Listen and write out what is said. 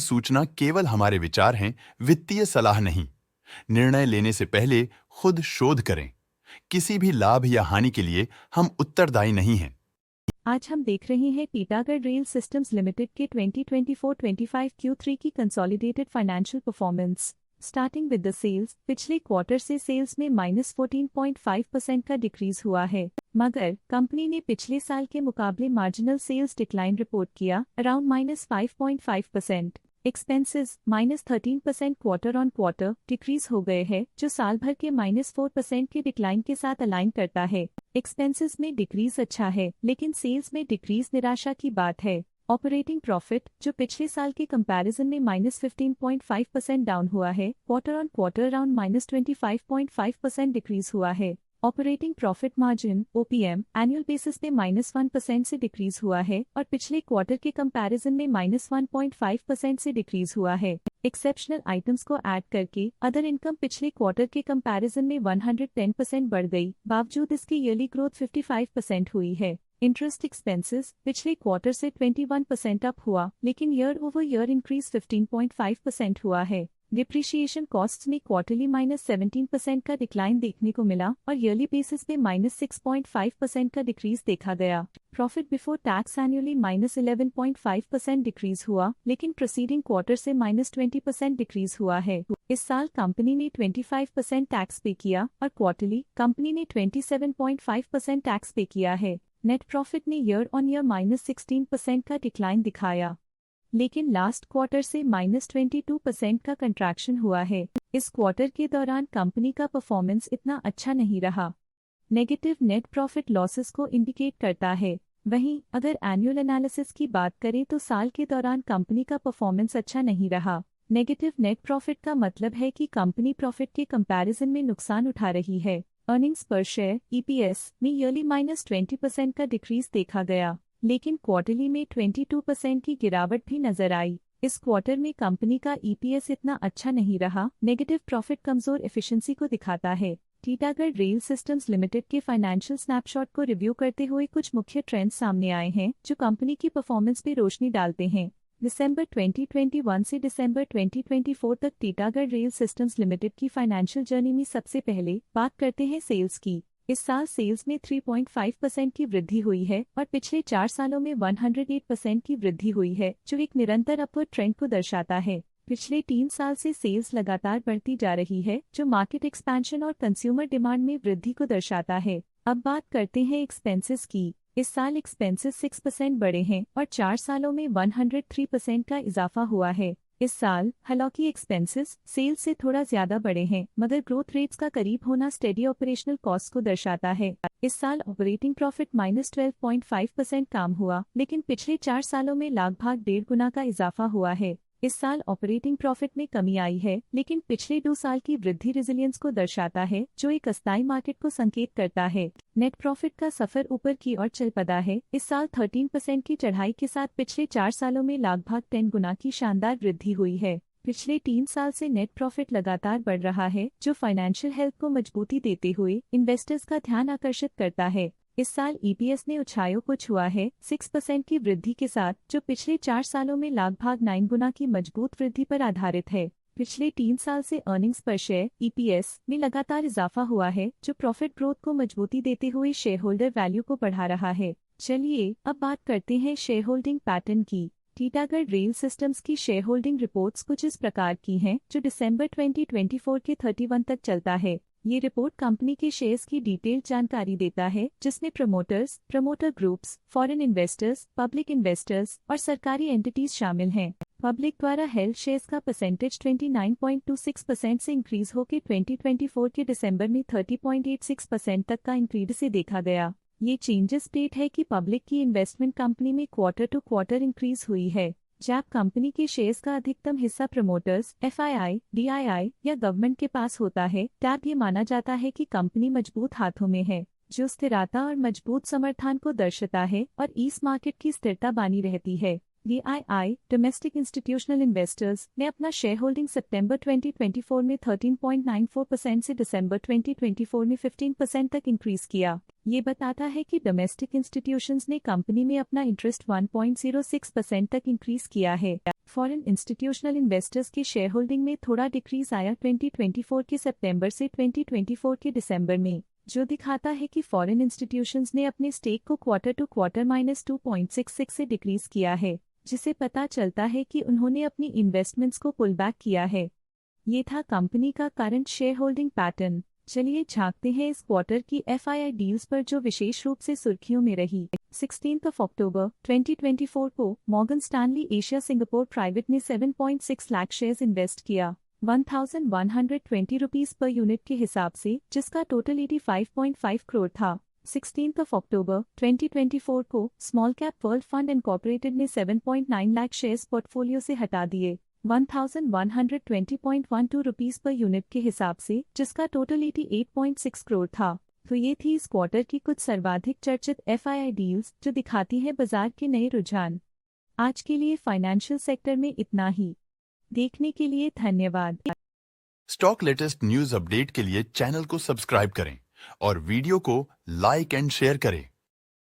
सूचना केवल हमारे विचार हैं, वित्तीय सलाह नहीं। निर्णय लेने से पहले खुद शोध करें। किसी भी लाभ या हानि के लिए हम उत्तरदायी नहीं हैं। आज हम देख रहे हैं टीटागढ़ रेल सिस्टम्स लिमिटेड के 2024-25 Q3 की consolidated financial performance. Starting with the sales, पिछले क्वार्टर से सेल्स में -14.5% का डिक्रीज हुआ है, मगर कंपनी ने पिछले साल के मुकाबले मार्जिनल सेल्स डिक्लाइन रिपोर्ट किया, around -5.5%। Expenses -13% quarter on quarter decrease हो गए हैं, जो साल भर के -4% के डिक्लाइन के साथ अलाइन करता है। एक्सपेंसेस में डिक्रीज अच्छा है, लेकिन सेल्स में डिक्रीज निराशा की बात है। ऑपरेटिंग प्रॉफिट, जो पिछले साल के कंपैरिजन में -15.5% डाउन हुआ है, quarter on quarter around -25.5% decrease हुआ है। Operating profit margin OPM annual basis पे -1% से डिक्रीज हुआ है और पिछले क्वार्टर के कंपैरिजन में -1.5% से डिक्रीज हुआ है। एक्सेप्शनल आइटम्स को ऐड करके अदर इनकम पिछले क्वार्टर के कंपैरिजन में 110% बढ़ गई, बावजूद इसकी ईयरली ग्रोथ 55% हुई है। इंटरेस्ट एक्सपेंसेस पिछले क्वार्टर से 21% अप हुआ, लेकिन ईयर ओवर ईयर इंक्रीज 15.5% हुआ है। डिप्रिशिएशन कॉस्ट्स में क्वार्टरली -17% का डिक्लाइन देखने को मिला और ईयरली बेसिस पे -6.5% का डिक्रीज देखा गया। Profit before tax annually -11.5% decrease हुआ, लेकिन प्रोसीडिंग क्वार्टर से -20% डिक्रीज हुआ है। इस साल कंपनी ने 25% टैक्स पे किया और क्वार्टरली कंपनी ने 27.5% टैक्स पे किया है। नेट प्रॉफिट ने ईयर ऑन ईयर -16% का डिक्लाइन दिखाया, लेकिन लास्ट क्वार्टर से -22% का कंट्रैक्शन हुआ है। इस क्वार्टर के दौरान कंपनी का परफॉर्मेंस इतना अच्छा नहीं रहा। नेगेटिव नेट प्रॉफिट लॉसेस को इंडिकेट करता है। वहीं अगर एनुअल एनालिसिस की बात करें तो साल के दौरान कंपनी का परफॉर्मेंस अच्छा नहीं रहा। नेगेटिव नेट प्रॉफिट का मतलब है कि कंपनी प्रॉफिट के कंपैरिजन में नुकसान उठा रही है। अर्निंग्स पर शेयर EPS में ईयरली -20% का डिक्रीज देखा गया, लेकिन क्वार्टरली में 22% की गिरावट भी नजर आई। इस क्वार्टर में कंपनी का EPS इतना अच्छा नहीं रहा। नेगेटिव प्रॉफिट कमजोर एफिशिएंसी को दिखाता है। टीटागढ़ रेल सिस्टम्स लिमिटेड के फाइनेंशियल स्नैपशॉट को रिव्यू करते हुए कुछ मुख्य ट्रेंड्स सामने आए हैं, जो कंपनी की परफॉर्मेंस पे रोशनी डालते हैं। दिसंबर 2021 से दिसंबर 2024 तक टीटागढ़ रेल सिस्टम्स लिमिटेड की फाइनेंशियल जर्नी में सबसे पहले बात करते हैं सेल्स की। इस साल सेल्स में 3.5% की वृद्धि हुई है और पिछले 4 सालों में 108% की वृद्धि हुई है, जो एक निरंतर अपवर्ड ट्रेंड को दर्शाता है। पिछले 3 साल से सेल्स लगातार बढ़ती जा रही है, जो मार्केट एक्सपेंशन और कंज्यूमर डिमांड में वृद्धि को दर्शाता है। अब बात करते हैं एक्सपेंसेस की। इस साल एक्सपेंसेस 6% बढ़े हैं और 4 सालों में 103% का इजाफा हुआ है। इस साल हालांकि एक्सपेंसेस सेल्स से थोड़ा ज्यादा बढ़े हैं, मगर ग्रोथ रेट्स का करीब होना स्टेडी ऑपरेशनल कॉस्ट को दर्शाता है। इस साल ऑपरेटिंग प्रॉफिट -12.5% काम हुआ, लेकिन पिछले 4 सालों में लगभग 1.5 गुना का इजाफा हुआ है। इस साल ऑपरेटिंग प्रॉफिट में कमी आई है, लेकिन पिछले 2 साल की वृद्धि रेजिलियंस को दर्शाता है, जो एक अस्थायी मार्केट को संकेत करता है। नेट प्रॉफिट का सफर ऊपर की ओर चल पड़ा है। इस साल 13% की चढ़ाई के साथ पिछले 4 सालों में लगभग 10 गुना की शानदार वृद्धि हुई है। पिछले 3 साल से नेट प्रॉफिट लगातार बढ़ रहा है, जो फाइनेंशियल हेल्थ को मजबूती देते हुए इन्वेस्टर्स का ध्यान आकर्षित करता है। इस साल EPS ने ऊंचाइयों को छुआ है 6% की वृद्धि के साथ, जो पिछले 4 सालों में लगभग 9 गुना की मजबूत वृद्धि पर आधारित है। पिछले 3 साल से अर्निंग्स पर शेयर EPS में लगातार इजाफा हुआ है, जो प्रॉफिट ग्रोथ को मजबूती देते हुए शेयर होल्डर वैल्यू को बढ़ा रहा है। चलिए अब बात करते हैं शेयर होल्डिंग पैटर्न की। टीटागढ़ रेल सिस्टम्स की शेयर होल्डिंग रिपोर्ट्स कुछ इस प्रकार की हैं, जो दिसंबर 2024 के 31 तक चलता है। ये रिपोर्ट कंपनी के शेयर्स की डिटेल्ड जानकारी देता है, जिसमें promoters, promoter groups, foreign investors, public investors और सरकारी एंटिटीज शामिल हैं। पब्लिक द्वारा हेल्ड शेयर्स का परसेंटेज 29.26% से इंक्रीज होकर 2024 के दिसंबर में 30.86% तक का इंक्रीज से देखा गया। ये चेंजेस स्टेट है कि पब्लिक की इन्वेस्टमेंट कंपनी में क्वार्टर टू क्वार्टर इंक्रीज हुई है। जब कंपनी के शेयर्स का अधिकतम हिस्सा प्रमोटर्स, FII, DII या गवर्नमेंट के पास होता है, तब ये माना जाता है कि कंपनी मजबूत हाथों में है, जो स्थिरता और मजबूत समर्थन को दर्शाता है और इस मार्केट की स्थिरता बनी रहती है। DII डोमेस्टिक इंस्टीट्यूशनल इन्वेस्टर्स ने अपना शेयर होल्डिंग सितंबर 2024 में 13.94% से दिसंबर 2024 में 15% तक इंक्रीज किया। ये बताता है कि डोमेस्टिक इंस्टीट्यूशंस ने कंपनी में अपना इंटरेस्ट 1.06% तक इंक्रीज किया है। फॉरेन इंस्टीट्यूशनल इन्वेस्टर्स के शेयर होल्डिंग में थोड़ा डिक्रीज आया 2024 के सितंबर से 2024 के दिसंबर में, जो दिखाता है कि फॉरेन इंस्टीट्यूशंस ने अपने स्टेक को क्वार्टर टू क्वार्टर -2.66 से डिक्रीज किया है, जिसे पता चलता है कि उन्होंने अपनी इन्वेस्टमेंट्स को पुल बैक किया है। ये था कंपनी का करंट शेयर होल्डिंग पैटर्न। चलिए झांकते हैं इस क्वार्टर की FII डील्स पर जो विशेष रूप से सुर्खियों में रही। 16 अक्टूबर 2024 को Morgan Stanley Asia Singapore private ने 7.6 लाख शेयर्स इन्वेस्ट किया 1120 रुपीस पर यूनिट के हिसाब से, जिसका टोटल 85.5 करोड़ था। 16 अक्टूबर 2024 को small cap world fund incorporated ने 7.9 लाख शेयर्स पोर्टफोलियो से हटा दिए 1120.12 रुपीस पर यूनिट के हिसाब से, जिसका टोटल 88.6 करोड़ था। तो ये थी इस क्वार्टर की कुछ सर्वाधिक चर्चित FII डील्स जो दिखाती है बाजार के नए रुझान। आज के लिए फाइनेंशियल सेक्टर में इतना ही। देखने के लिए धन्यवाद। स्टॉक लेटेस्ट न्यूज अपडेट के लिए चैनल को सब्सक्राइब करें और वीडियो को लाइक एंड शेयर करें।